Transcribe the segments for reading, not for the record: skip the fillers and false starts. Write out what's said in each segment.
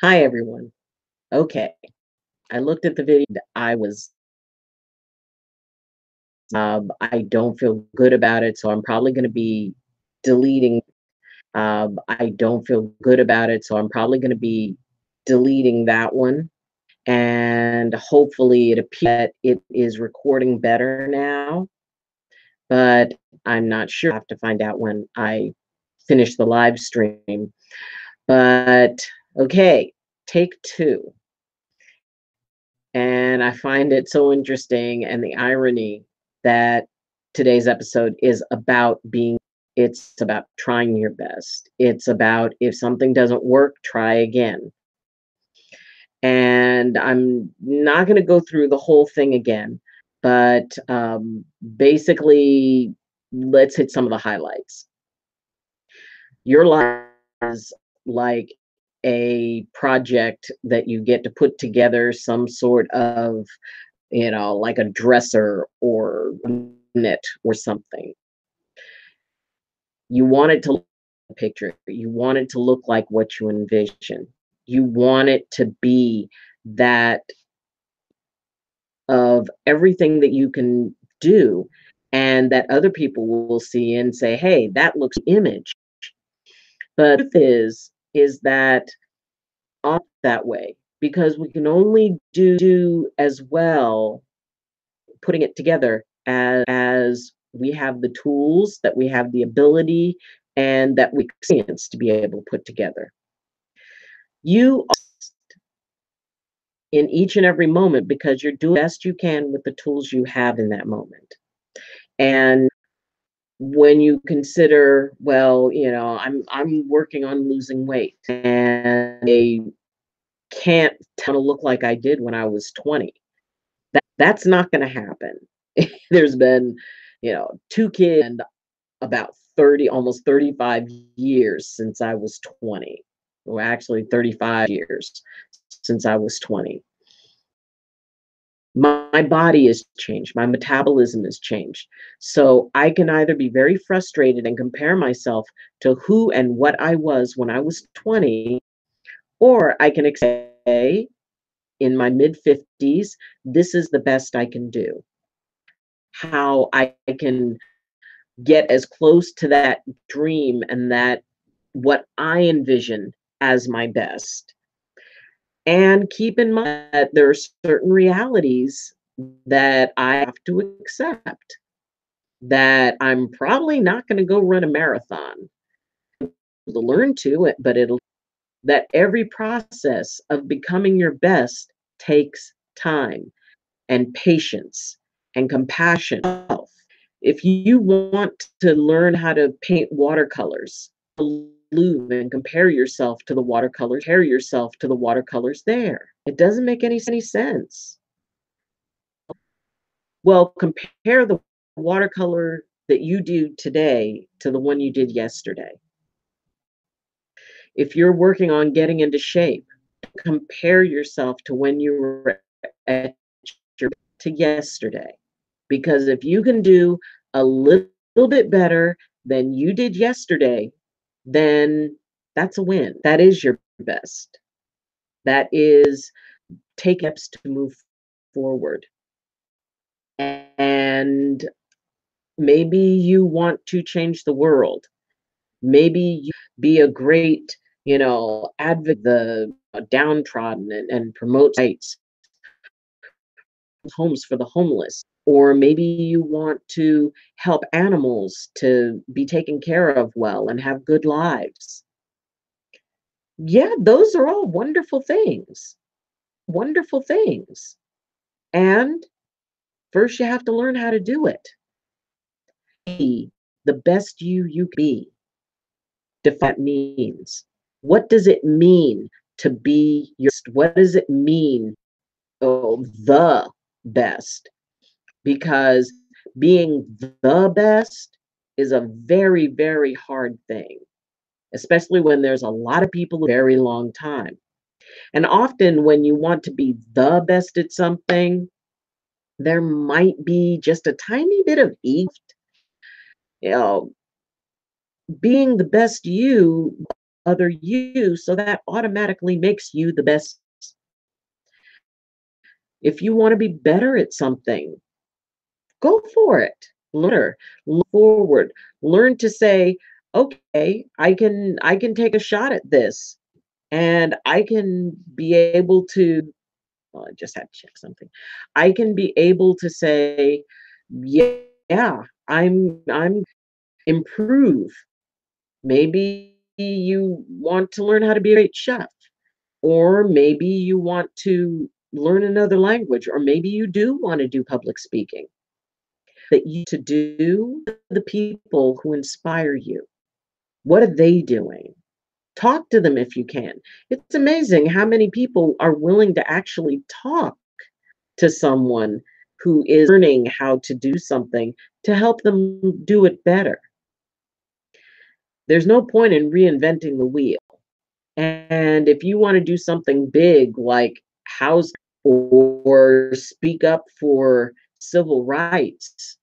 Hi, everyone. Okay, I looked at the video. I don't feel good about it, so I'm probably going to be deleting. I don't feel good about it, so I'm probably going to be deleting that one. And hopefully, it appears that it is recording better now, but I'm not sure. I have to find out when I finish the live stream. But okay, take two. And I find it so interesting and the irony that today's episode is about it's about trying your best. It's about if something doesn't work, try again. And I'm not going to go through the whole thing again, but basically, let's hit some of the highlights. Your life is like a project that you get to put together some sort of like a dresser or knit or something. You want it to look like a picture. You want it to look like what you envision. You want it to be that of everything that you can do and that other people will see and say, hey, that looks image. But the truth is that not that way because we can only do as well putting it together as we have the tools, that we have the ability, and that we experience to be able to put together. You in each and every moment because you're doing the best you can with the tools you have in that moment. And when you consider, well, I'm working on losing weight and I can't tell to look like I did when I was 20. That's not going to happen. There's been, two kids and about 30, almost 35 years since I was 20. Well, actually 35 years since I was 20. My body has changed. My metabolism has changed. So I can either be very frustrated and compare myself to who and what I was when I was 20, or I can say in my mid 50s, this is the best I can do. How I can get as close to that dream and that what I envision as my best. And keep in mind that there are certain realities that I have to accept, that I'm probably not going to go run a marathon to learn to it, but it'll that every process of becoming your best takes time and patience and compassion. If you want to learn how to paint watercolors, blue and compare yourself to the watercolors there. It doesn't make any sense. Well, compare the watercolor that you do today to the one you did yesterday. If you're working on getting into shape, compare yourself to when you were at your to yesterday. Because if you can do a little bit better than you did yesterday, then that's a win. That is your best. That is take steps to move forward. And maybe you want to change the world. Maybe you be a great, advocate the downtrodden and promote rights, homes for the homeless. Or maybe you want to help animals to be taken care of well and have good lives. Yeah, those are all wonderful things. Wonderful things. And first, you have to learn how to do it. Be the best you can be. Define what that means. What does it mean to be your best? What does it mean, the best? Because being the best is a very, very hard thing, especially when there's a lot of people a very long time. And often when you want to be the best at something, there might be just a tiny bit of ego. You know, being the best you other you, so that automatically makes you the best. If you want to be better at something, go for it. Learn, look forward, learn to say, okay, I can take a shot at this and I can be able to, well, I just had to check something. I can be able to say, yeah, I'm improve. Maybe you want to learn how to be a great chef, or maybe you want to learn another language, or maybe you do want to do public speaking. That you to do the people who inspire you. What are they doing? Talk to them if you can. It's amazing how many people are willing to actually talk to someone who is learning how to do something to help them do it better. There's no point in reinventing the wheel. And if you want to do something big like house or speak up for civil rights,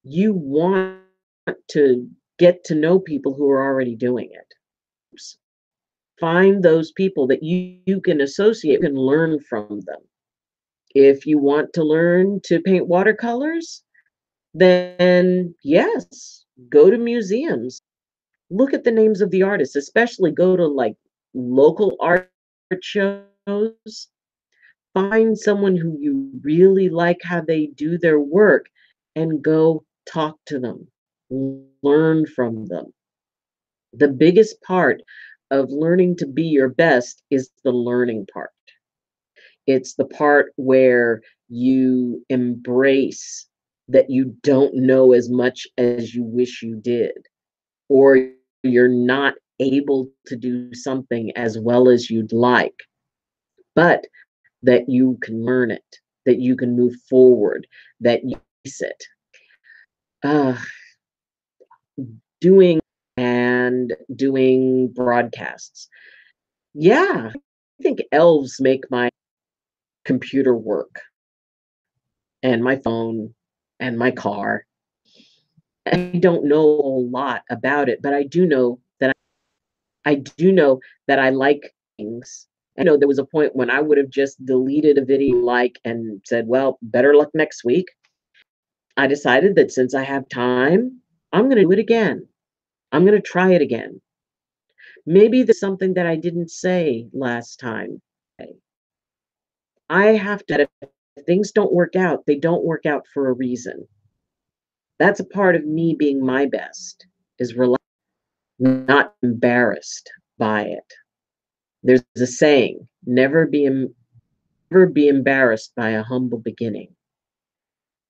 you want to get to know people who are already doing it. Find those people that you can associate, can learn from them. If you want to learn to paint watercolors, then yes, go to museums. Look at the names of the artists, especially go to like local art shows. Find someone who you really like how they do their work and go talk to them, learn from them. The biggest part of learning to be your best is the learning part. It's the part where you embrace that you don't know as much as you wish you did, or you're not able to do something as well as you'd like, but that you can learn it, that you can move forward, that you it. Uh, doing and doing broadcasts. Yeah, I think elves make my computer work and my phone and my car. I don't know a whole lot about it, but I do know that I like things. I know there was a point when I would have just deleted a video like and said, "Well, better luck next week." I decided that since I have time, I'm going to do it again. I'm going to try it again. Maybe there's something that I didn't say last time. I have to, if things don't work out, they don't work out for a reason. That's a part of me being my best, is not embarrassed by it. There's a saying, never be embarrassed by a humble beginning.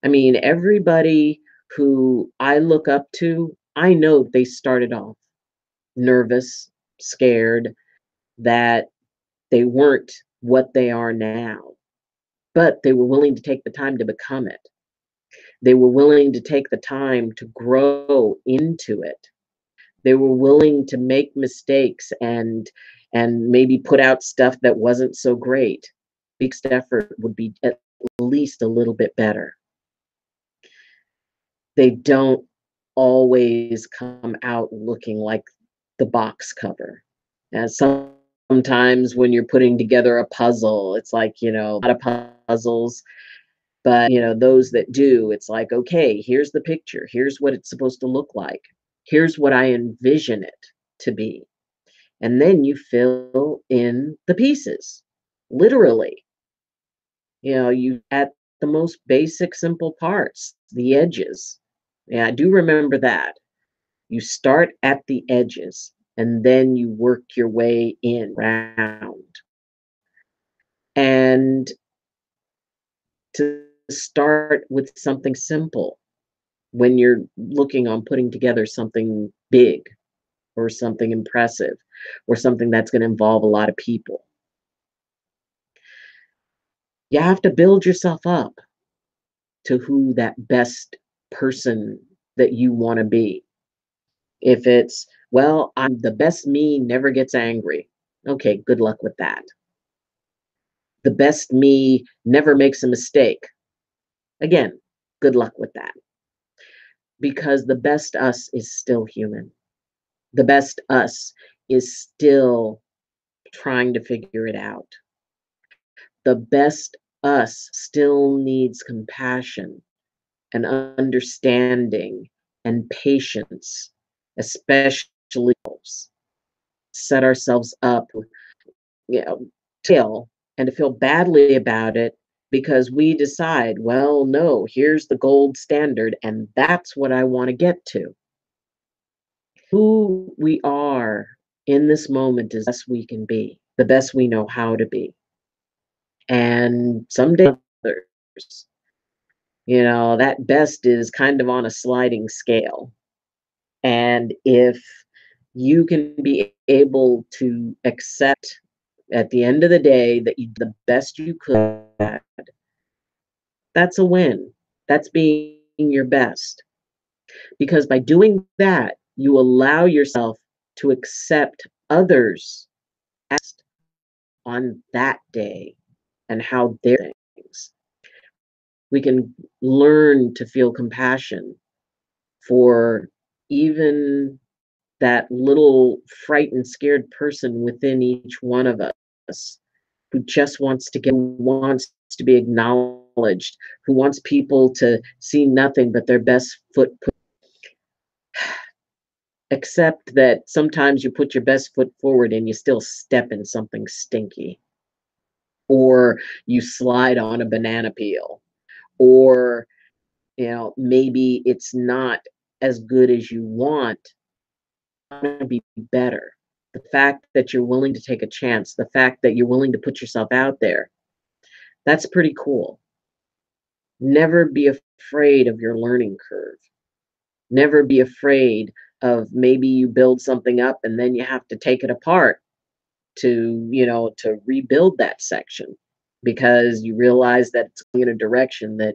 I mean, everybody who I look up to, I know they started off nervous, scared, that they weren't what they are now, but they were willing to take the time to become it. They were willing to take the time to grow into it. They were willing to make mistakes and maybe put out stuff that wasn't so great. Next effort would be at least a little bit better. They don't always come out looking like the box cover. And sometimes when you're putting together a puzzle, it's like, a lot of puzzles, but those that do, it's like, okay, here's the picture. Here's what it's supposed to look like. Here's what I envision it to be. And then you fill in the pieces, literally. You at the most basic, simple parts, the edges. Yeah, I do remember that. You start at the edges and then you work your way in round. And to start with something simple when you're looking on putting together something big or something impressive or something that's going to involve a lot of people. You have to build yourself up to who that best person that you want to be. If it's, well, I'm the best me never gets angry. Okay, good luck with that. The best me never makes a mistake. Again, good luck with that. Because the best us is still human. The best us is still trying to figure it out. The best us still needs compassion and understanding and patience, especially set ourselves up, you know, fail and to feel badly about it because we decide, well, no, here's the gold standard, and that's what I want to get to. Who we are in this moment is the best we can be, the best we know how to be. And someday others, that best is kind of on a sliding scale. And if you can be able to accept at the end of the day that you did the best you could, that's a win. That's being your best. Because by doing that, you allow yourself to accept others on that day and how they're doing things. We can learn to feel compassion for even that little frightened, scared person within each one of us who just wants to be acknowledged, who wants people to see nothing but their best foot. Except that sometimes you put your best foot forward and you still step in something stinky, or you slide on a banana peel, or maybe it's not as good as you want to be better. The fact that you're willing to take a chance, the fact that you're willing to put yourself out there, that's pretty cool. Never be afraid of your learning curve. Never be afraid of maybe you build something up and then you have to take it apart to rebuild that section because you realize that it's going in a direction that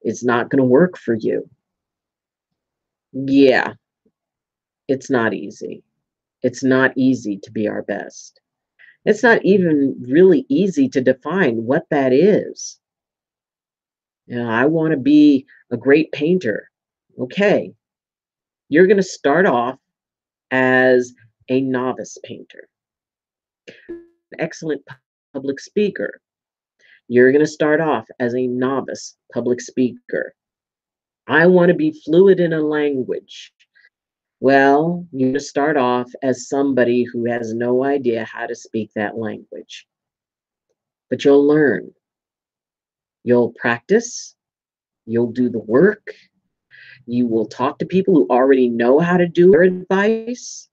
it's not going to work for you. Yeah, it's not easy. It's not easy to be our best. It's not even really easy to define what that is. I want to be a great painter. Okay, you're going to start off as a novice painter, excellent public speaker. You're going to start off as a novice public speaker. I want to be fluid in a language. Well, you're going to start off as somebody who has no idea how to speak that language. But you'll learn. You'll practice. You'll do the work. You will talk to people who already know how to do their advice.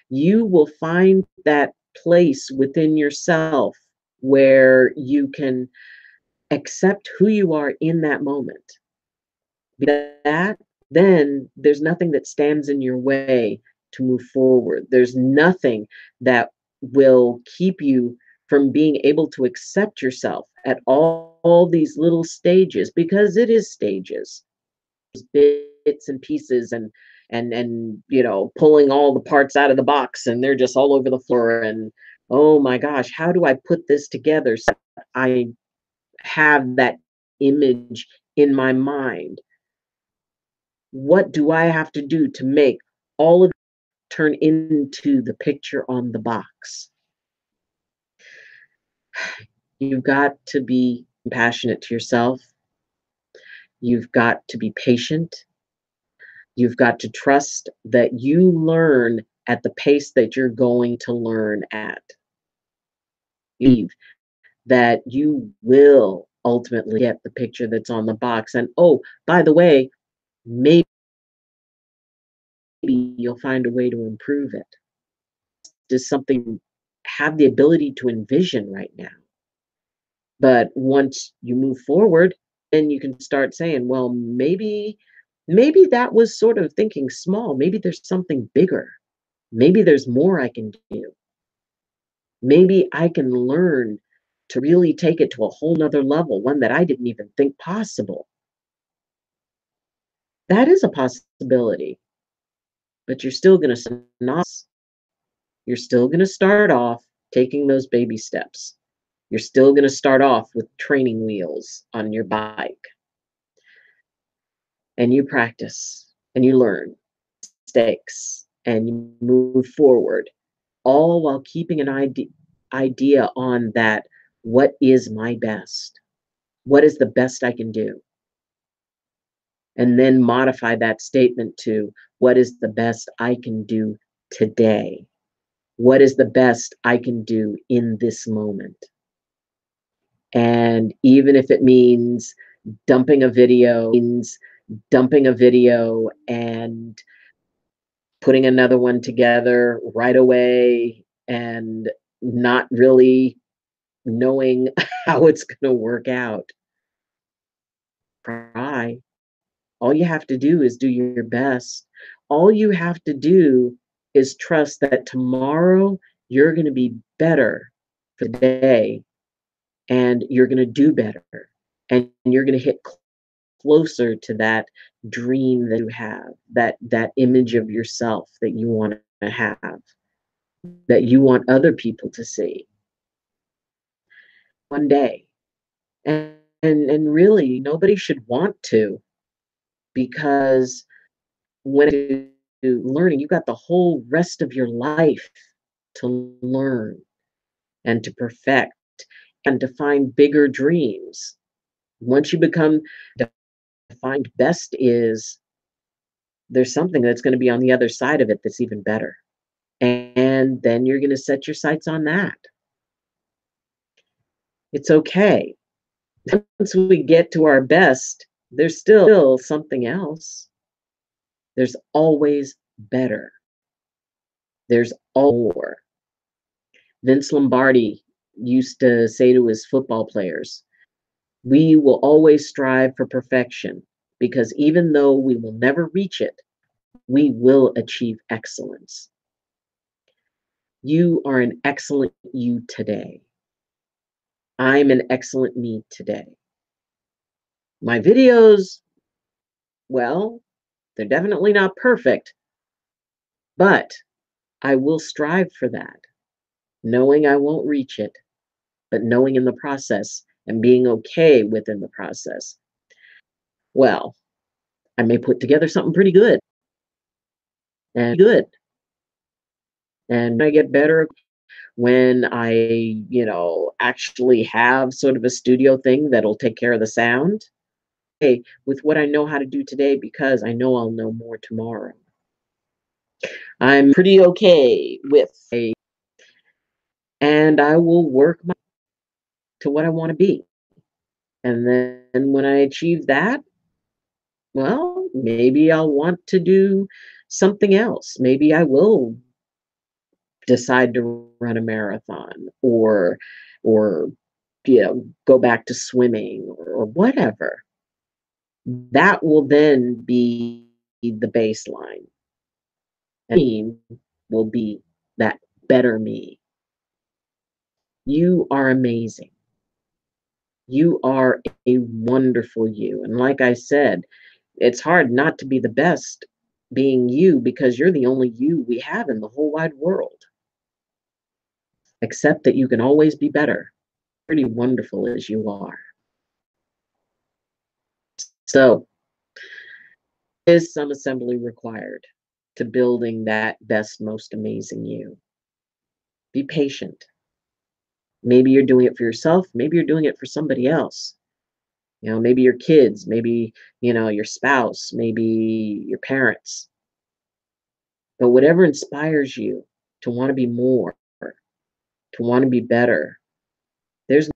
You will find that place within yourself where you can accept who you are in that moment. That, then there's nothing that stands in your way to move forward. There's nothing that will keep you from being able to accept yourself at all these little stages, because it is stages, bits and pieces, and pulling all the parts out of the box and they're just all over the floor, and oh my gosh, how do I put this together so I have that image in my mind? What do I have to do to make all of it turn into the picture on the box? You've got to be compassionate to yourself. You've got to be patient. You've got to trust that you learn at the pace that you're going to learn at. Believe that you will ultimately get the picture that's on the box. And oh, by the way, maybe you'll find a way to improve it. Does something have the ability to envision right now? But once you move forward, then you can start saying, well, maybe that was sort of thinking small. Maybe there's something bigger. Maybe there's more I can do. Maybe I can learn to really take it to a whole nother level, one that I didn't even think possible. That is a possibility, but you're still going to not. You're still going to start off taking those baby steps. You're still going to start off with training wheels on your bike, and you practice and you learn mistakes and you move forward, all while keeping an idea on that, what is my best? What is the best I can do? And then modify that statement to, what is the best I can do today? What is the best I can do in this moment? And even if it means dumping a video, and putting another one together right away and not really knowing how it's going to work out. Try. All you have to do is do your best. All you have to do is trust that tomorrow you're going to be better for the day, and you're going to do better, and you're going to hit closer to that dream that you have, that image of yourself that you want to have, that you want other people to see one day. And really nobody should want to, because when it to learning, you got the whole rest of your life to learn and to perfect and to find bigger dreams. Once you become defined, best is, there's something that's going to be on the other side of it that's even better. And then you're going to set your sights on that. It's okay. Once we get to our best, there's still something else. There's always better. There's all more. Vince Lombardi used to say to his football players, we will always strive for perfection, because even though we will never reach it, we will achieve excellence. You are an excellent you today. I'm an excellent me today. My videos, well, they're definitely not perfect, but I will strive for that, knowing I won't reach it, but knowing in the process and being okay within the process. Well, I may put together something pretty good and good. And I get better when I, actually have sort of a studio thing that'll take care of the sound. Hey, with what I know how to do today, because I know I'll know more tomorrow. I'm pretty okay with a, and I will work to what I want to be. And then when I achieve that, well, maybe I'll want to do something else. Maybe I will decide to run a marathon, or go back to swimming, or whatever. That will then be the baseline. And me will be that better me. You are amazing. You are a wonderful you. And like I said, it's hard not to be the best being you, because you're the only you we have in the whole wide world. Accept that you can always be better, pretty wonderful as you are. So, is some assembly required to building that best, most amazing you? Be patient. Maybe you're doing it for yourself, maybe you're doing it for somebody else. Maybe your kids, maybe, your spouse, maybe your parents. But whatever inspires you to want to be more, to want to be better, there's,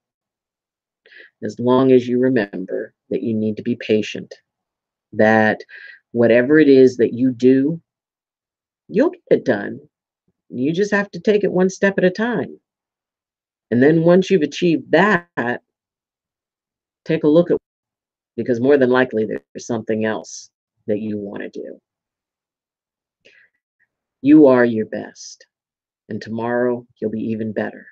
as long as you remember that you need to be patient, that whatever it is that you do, you'll get it done. You just have to take it one step at a time. And then once you've achieved that, take a look at, because more than likely there's something else that you want to do. You are your best, and tomorrow you'll be even better,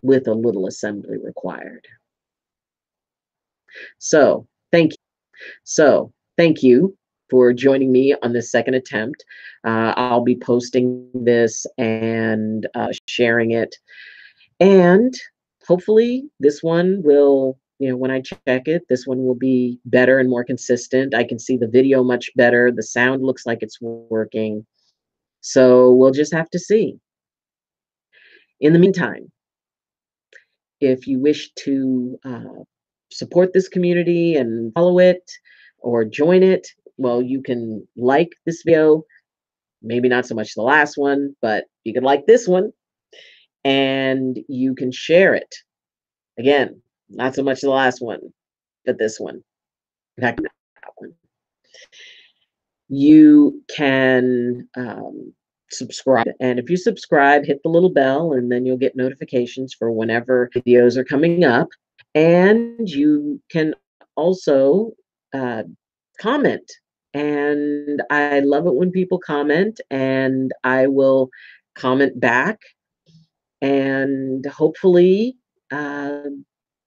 with a little assembly required. So, thank you. Thank you for joining me on this second attempt. I'll be posting this and sharing it. And hopefully, this one will when I check it, this one will be better and more consistent. I can see the video much better. The sound looks like it's working. So we'll just have to see. In the meantime, if you wish to support this community and follow it or join it, well, you can like this video. Maybe not so much the last one, but you can like this one and you can share it. Again, not so much the last one, but this one. In fact, that one. You can subscribe. And if you subscribe, hit the little bell, and then you'll get notifications for whenever videos are coming up. And you can also uh, comment. And I love it when people comment, and I will comment back. And hopefully, uh,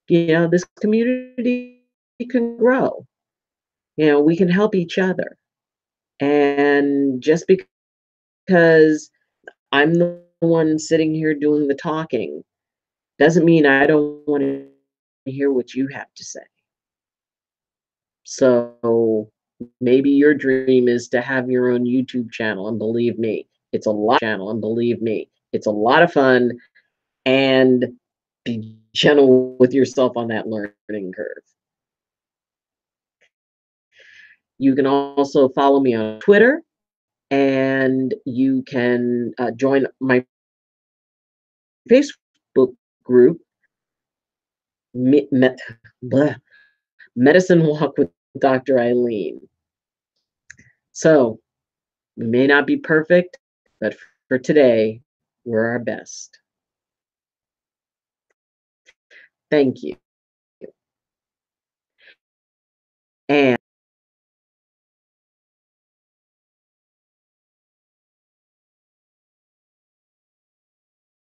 this community can grow. We can help each other. And just because I'm the one sitting here doing the talking doesn't mean I don't want to hear what you have to say. So maybe your dream is to have your own YouTube channel, and believe me, it's a lot of fun, and be gentle with yourself on that learning curve. You can also follow me on Twitter, and you can join my Facebook group, Me- Me- bleh, Medicine Walk with Dr. Eileen. So we may not be perfect, but for today, we're our best. Thank you. And